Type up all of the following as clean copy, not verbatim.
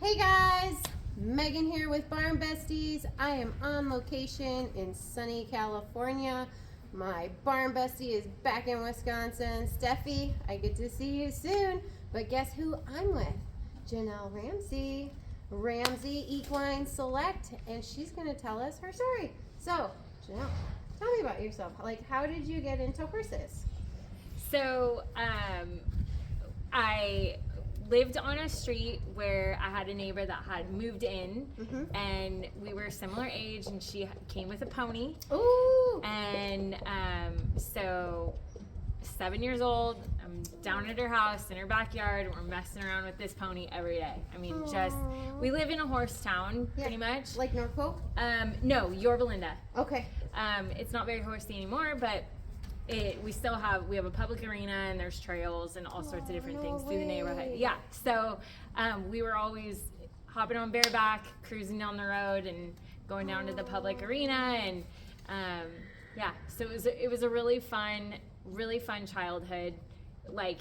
Hey guys, Megan here with Barn Besties. I am on location in sunny California. My barn bestie is back in Wisconsin. Steffi, I get to see you soon. But guess who I'm with? Jonelle Ramsay Equine Select, and she's going to tell us her story. So, Jonelle, tell me about yourself. Like, how did you get into horses? So, I lived on a street where I had a neighbor that had moved in, and we were similar age, and she came with a pony. Ooh! And so 7 years old, I'm down at her house in her backyard, and we're messing around with this pony every day. I mean, Aww. we live in a horse town, pretty much. Like Norfolk? No, Yorba Linda. Okay. It's not very horsey anymore, but we have a public arena, and there's trails and all sorts of different things through the neighborhood. Yeah, so we were always hopping on bareback, cruising down the road, and going down to the public arena, and so it was a really fun childhood, like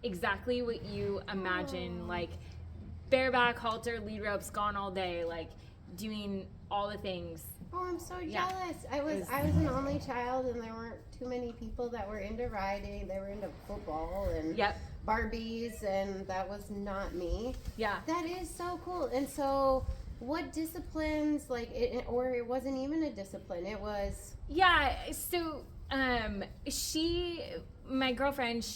exactly what you imagine, like bareback, halter, lead ropes, gone all day, like doing all the things. Oh, I'm so jealous. I was an only child, and there weren't too many people that were into riding. They were into football and Barbies, and that was not me. Yeah. That is so cool. And so what disciplines, or it wasn't even a discipline, it was... Yeah, so my girlfriend,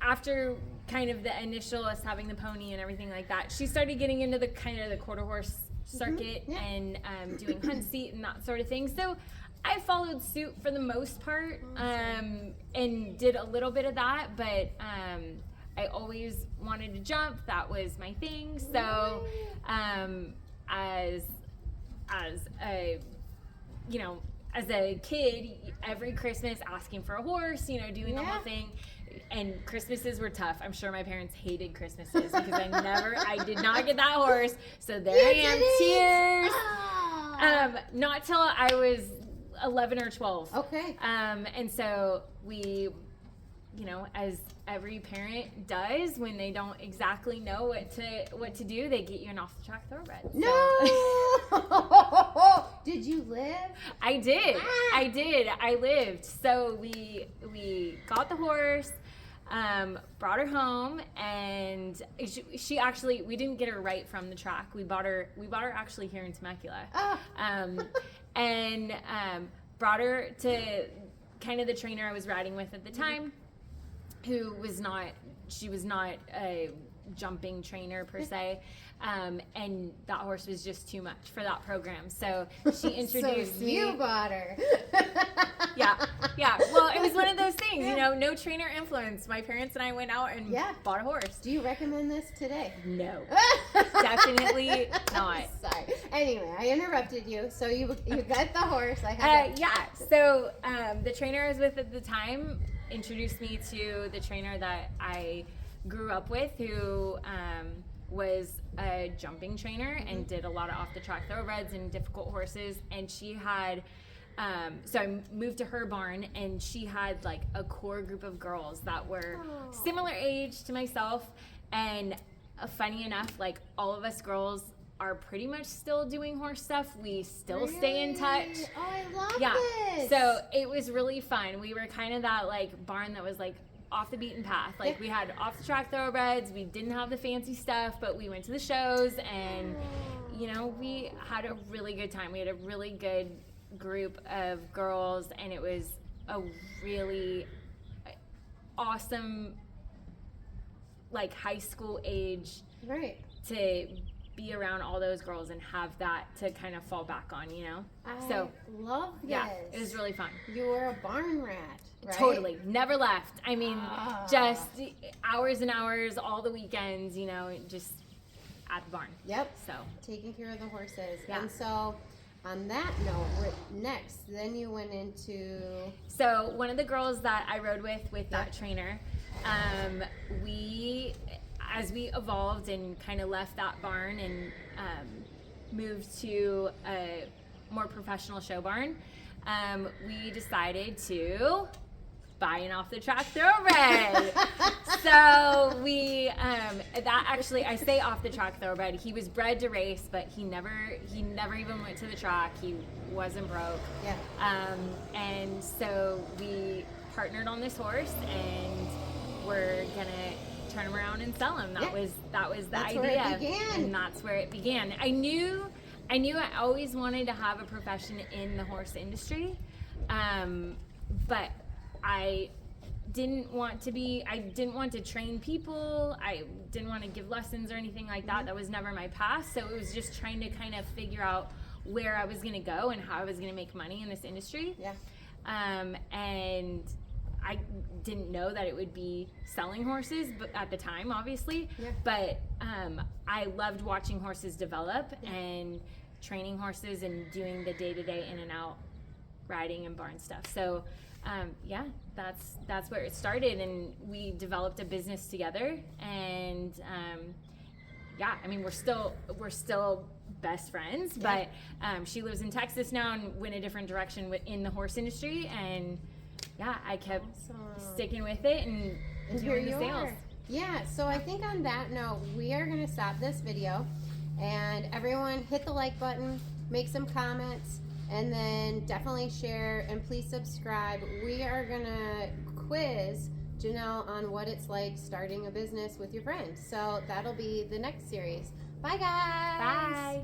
after kind of the initial us having the pony and everything like that, she started getting into the kind of the quarter horse circuit and doing hunt seat and that sort of thing. So I followed suit for the most part, and did a little bit of that, but I always wanted to jump. That was my thing. So as a kid, every Christmas asking for a horse, doing the whole thing. And Christmases were tough. I'm sure my parents hated Christmases because I did not get that horse. So there I am, tears. Oh. Not till I was 11 or 12. Okay. And so we, as every parent does, when they don't exactly know what to do, they get you an off the track thoroughbred. So. No. Did you live? I did. I lived. So we got the horse. Brought her home, and she actually, we didn't get her right from the track. We bought her actually here in Temecula. Oh. And brought her to kind of the trainer I was riding with at the time, who was not a jumping trainer per se. And that horse was just too much for that program. So she introduced me. You bought her. Yeah. Well, it was one of those things, no trainer influence. My parents and I went out and bought a horse. Do you recommend this today? No. Definitely not. Sorry. Anyway, I interrupted you. So you got the horse. So the trainer I was with at the time introduced me to the trainer that I grew up with, who was a jumping trainer and did a lot of off-the-track thoroughbreds and difficult horses. And she had, so I moved to her barn, and she had like a core group of girls that were similar age to myself. And funny enough, like all of us girls are pretty much still doing horse stuff. We still stay in touch. Oh, I love this. So it was really fun. We were kind of that like barn that was like off the beaten path. Like we had off the track thoroughbreds. We didn't have the fancy stuff, but we went to the shows, and we had a really good time. We had a really good group of girls, and it was a really awesome, like high school age, to be around all those girls and have that to kind of fall back on, I love this. Yeah, it was really fun. You were a barn rat, right? Totally. Never left. I mean, just hours and hours, all the weekends, just at the barn. Yep. So taking care of the horses. Yeah. And so on that note, then you went into... So one of the girls that I rode with that trainer, as we evolved and kind of left that barn and moved to a more professional show barn, we decided to buy an off the track thoroughbred. So we that actually, I say off the track thoroughbred. He was bred to race, but he never even went to the track. He wasn't broke. Yeah. And so we partnered on this horse, and we're gonna turn him around and sell him. That was the That's idea. where it began. And that's where it began. I knew I always wanted to have a profession in the horse industry, but I didn't want to train people. I didn't want to give lessons or anything like that. That was never my path. So it was just trying to kind of figure out where I was going to go and how I was going to make money in this industry. Yeah. And I didn't know that it would be selling horses, but at the time, obviously. Yeah. But I loved watching horses develop and training horses and doing the day-to-day in and out riding and barn stuff. So that's where it started, and we developed a business together. And I mean, we're still best friends, but she lives in Texas now and went a different direction in the horse industry, and I kept sticking with it and here doing the you sales. are. Yeah, so I think on that note, we are going to stop this video, and everyone hit the like button, make some comments, and then definitely share, and please subscribe. We are going to quiz Jonelle on what it's like starting a business with your friends. So that'll be the next series. Bye, guys. Bye.